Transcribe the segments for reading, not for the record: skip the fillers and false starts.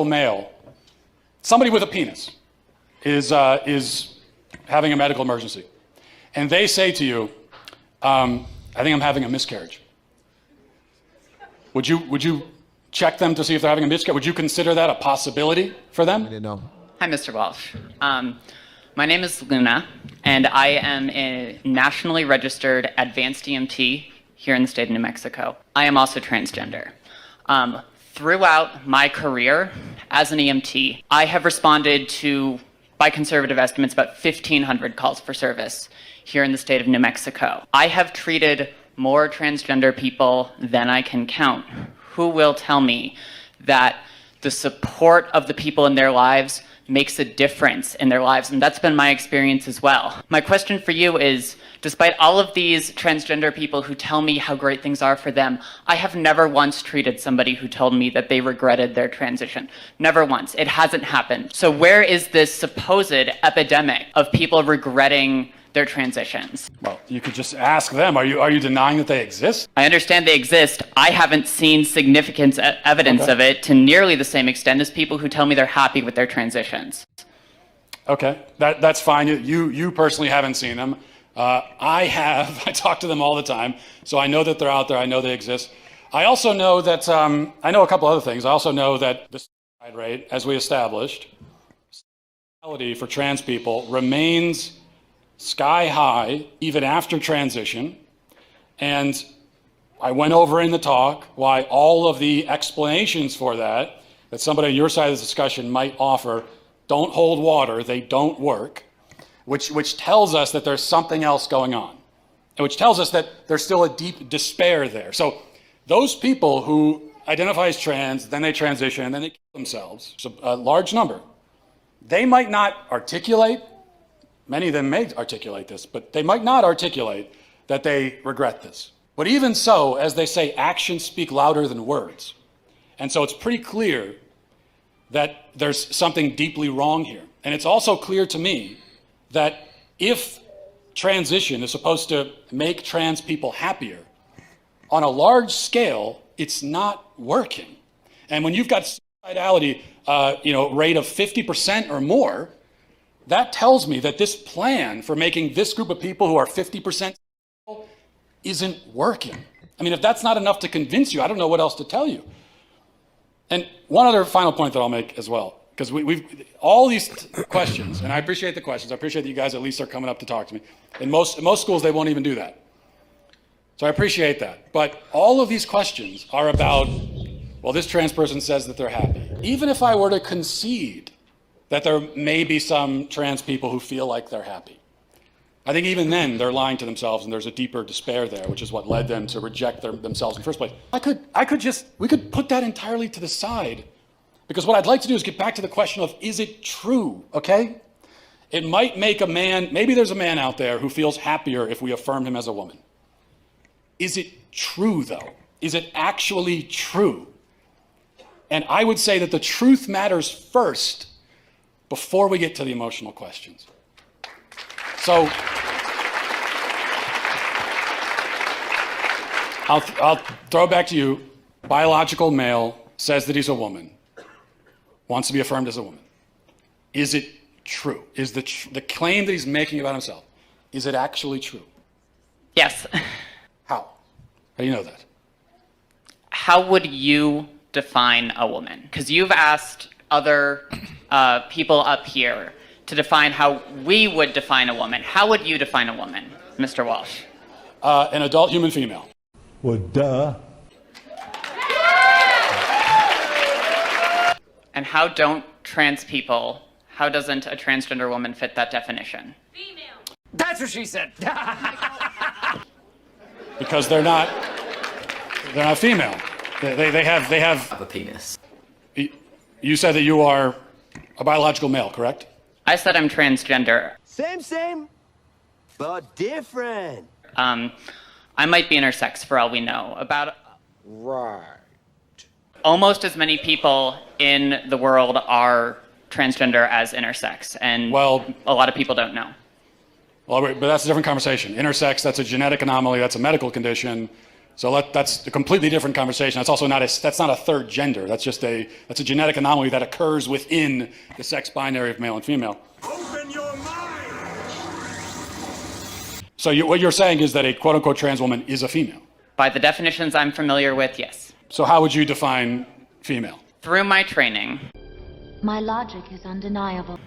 male, somebody with a penis is having a medical emergency, and they say to you, I think I'm having a miscarriage. Would you check them to see if they're having a miscarriage? Would you consider that a possibility for them? I didn't know. Hi, Mr. Walsh. My name is Luna, and I am a nationally registered advanced EMT here in the state of New Mexico. I am also transgender. Throughout my career as an EMT, I have responded to, by conservative estimates, about 1,500 calls for service here in the state of New Mexico. I have treated more transgender people than I can count. Who will tell me that the support of the people in their lives makes a difference in their lives? And that's been my experience as well. My question for you is, despite all of these transgender people who tell me how great things are for them, I have never once treated somebody who told me that they regretted their transition. Never once. It hasn't happened. So where is this supposed epidemic of people regretting their transitions? Well, you could just ask them. Are you denying that they exist? I understand they exist. I haven't seen significant evidence of it to nearly the same extent as people who tell me they're happy with their transitions. Okay, that's fine. You personally haven't seen them. I have. I talk to them all the time, so I know that they're out there. I know they exist. I also know that, I know a couple other things. I also know that the suicide rate, as we established, for trans people remains sky high even after transition. And I went over in the talk why all of the explanations for that somebody on your side of the discussion might offer don't hold water, they don't work, which tells us that there's something else going on, and which tells us that there's still a deep despair there. So those people who identify as trans, then they transition, and then they kill themselves, so a large number, they might not articulate, many of them may articulate this, but they might not articulate that they regret this. But even so, as they say, actions speak louder than words. And so it's pretty clear that there's something deeply wrong here. And it's also clear to me that if transition is supposed to make trans people happier, on a large scale, it's not working. And when you've got suicidality, rate of 50% or more, that tells me that this plan for making this group of people who are 50% isn't working. I mean, if that's not enough to convince you, I don't know what else to tell you. And one other final point that I'll make as well, because we've all these questions, and I appreciate the questions. I appreciate that you guys at least are coming up to talk to me. In most schools, they won't even do that. So I appreciate that. But all of these questions are about, well, this trans person says that they're happy. Even if I were to concede that there may be some trans people who feel like they're happy, I think even then they're lying to themselves, and there's a deeper despair there, which is what led them to reject themselves in the first place. We could put that entirely to the side, because what I'd like to do is get back to the question of, is it true, okay? It might make a man, maybe there's a man out there who feels happier if we affirm him as a woman. Is it true though? Is it actually true? And I would say that the truth matters first before we get to the emotional questions. So I'll throw it back to you. Biological male says that he's a woman, wants to be affirmed as a woman. Is it true? Is the claim that he's making about himself, is it actually true? Yes. How? How do you know that? How would you define a woman? Because you've asked other people up here to define how we would define a woman. How would you define a woman, Mr. Walsh? An adult human female. Well, duh. And how don't trans people, how doesn't a transgender woman fit that definition? Female. That's what she said. Because they're not female. They have a penis. You said that you are a biological male, correct? I said I'm transgender. Same, but different. I might be intersex for all we know. Right. Almost as many people in the world are transgender as intersex, and a lot of people don't know. Well, but that's a different conversation. Intersex, that's a genetic anomaly, that's a medical condition. So that's a completely different conversation. That's also not a third gender. That's a genetic anomaly that occurs within the sex binary of male and female. Open your mind! So what you're saying is that a quote unquote trans woman is a female. By the definitions I'm familiar with, yes. So how would you define female? Through my training My logic is undeniable.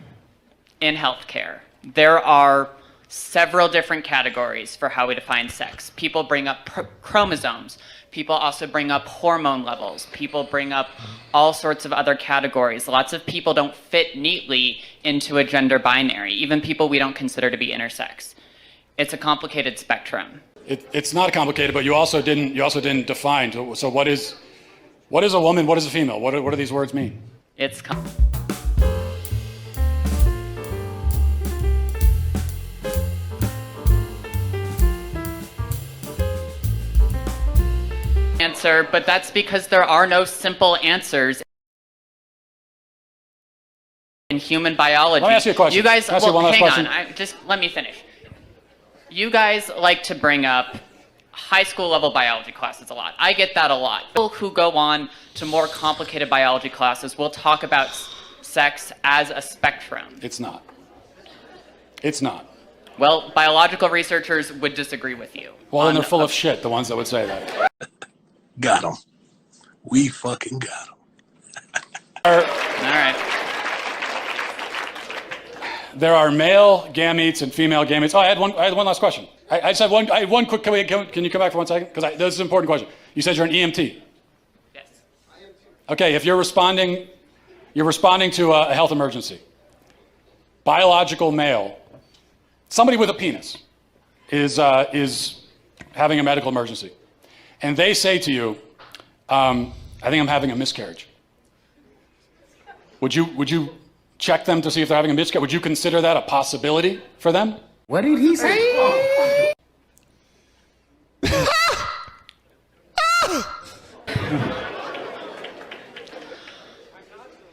in healthcare, there are several different categories for how we define sex. People bring up chromosomes. People also bring up hormone levels. People bring up all sorts of other categories. Lots of people don't fit neatly into a gender binary, even people we don't consider to be intersex. It's a complicated spectrum. It's not complicated, but you also didn't define. So what is a woman? What is a female? What do these words mean? It's answer, but that's because there are no simple answers in human biology. Let me ask you a question. You guys, Can I ask you one last hang question? on. Just let me finish. You guys like to bring up high school level biology classes a lot. I get that a lot. People who go on to more complicated biology classes will talk about sex as a spectrum. It's not. It's not. Well, biological researchers would disagree with you. Well, then they're full of shit, the ones that would say that. Got him. We fucking got him. All right. There are male gametes and female gametes. Oh, I had one last question. I just had one. I had one quick. Can you come back for 1 second? Because this is an important question. You said you're an EMT. Yes. Okay, if you're responding to a health emergency. Biological male, somebody with a penis, is having a medical emergency, and they say to you, "I think I'm having a miscarriage." Would you check them to see if they're having a miscarriage? Would you consider that a possibility for them? What did he say?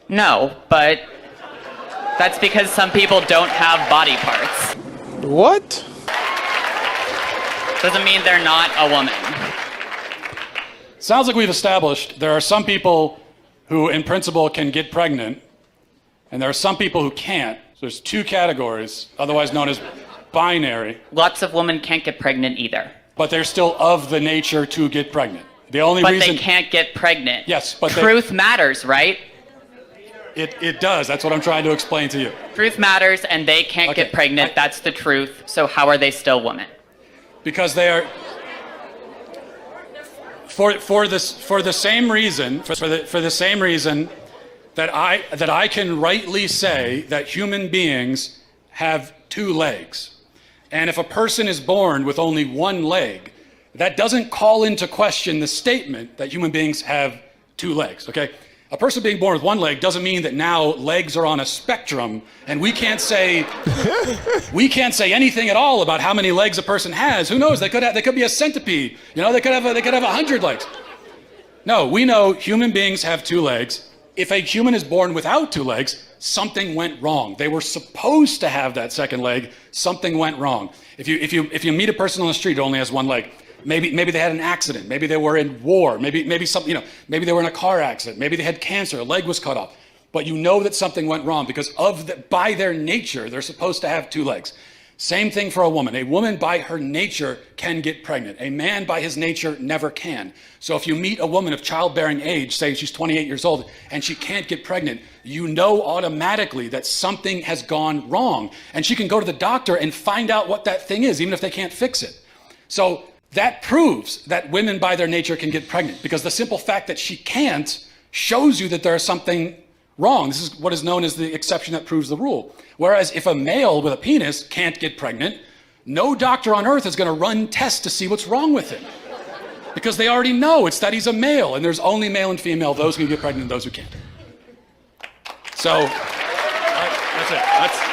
No, but that's because some people don't have body parts. What? Doesn't mean they're not a woman. Sounds like we've established there are some people who, in principle, can get pregnant, and there are some people who can't. So there's two categories, otherwise known as binary, Lots of women can't get pregnant either. but they're still of the nature to get pregnant. The only But reason they can't get pregnant. Yes, but truth matters, right? it does. That's what I'm trying to explain to you. Truth matters, and they can't Okay, get pregnant. That's the truth. So how are they still women? Because they are for the same reason that I can rightly say that human beings have two legs. And if a person is born with only one leg, that doesn't call into question the statement that human beings have two legs, okay? A person being born with one leg doesn't mean that now legs are on a spectrum and we can't say anything at all about how many legs a person has. Who knows? They could be a centipede. You know, they could have 100 legs. No, we know human beings have two legs. If a human is born without two legs, something went wrong. They were supposed to have that second leg. Something went wrong. If you meet a person on the street who only has one leg, maybe they had an accident. Maybe they were in war. Maybe something, maybe they were in a car accident. Maybe they had cancer. A leg was cut off. But you know that something went wrong because by their nature, they're supposed to have two legs. Same thing for a woman. A woman by her nature can get pregnant. A man by his nature never can. So if you meet a woman of childbearing age, say she's 28 years old, and she can't get pregnant, you know automatically that something has gone wrong. And she can go to the doctor and find out what that thing is, even if they can't fix it. So that proves that women by their nature can get pregnant, because the simple fact that she can't shows you that there is something wrong. This is what is known as the exception that proves the rule. Whereas if a male with a penis can't get pregnant, no doctor on earth is going to run tests to see what's wrong with him, because they already know it's that he's a male, and there's only male and female, those who can get pregnant and those who can't. So that's it.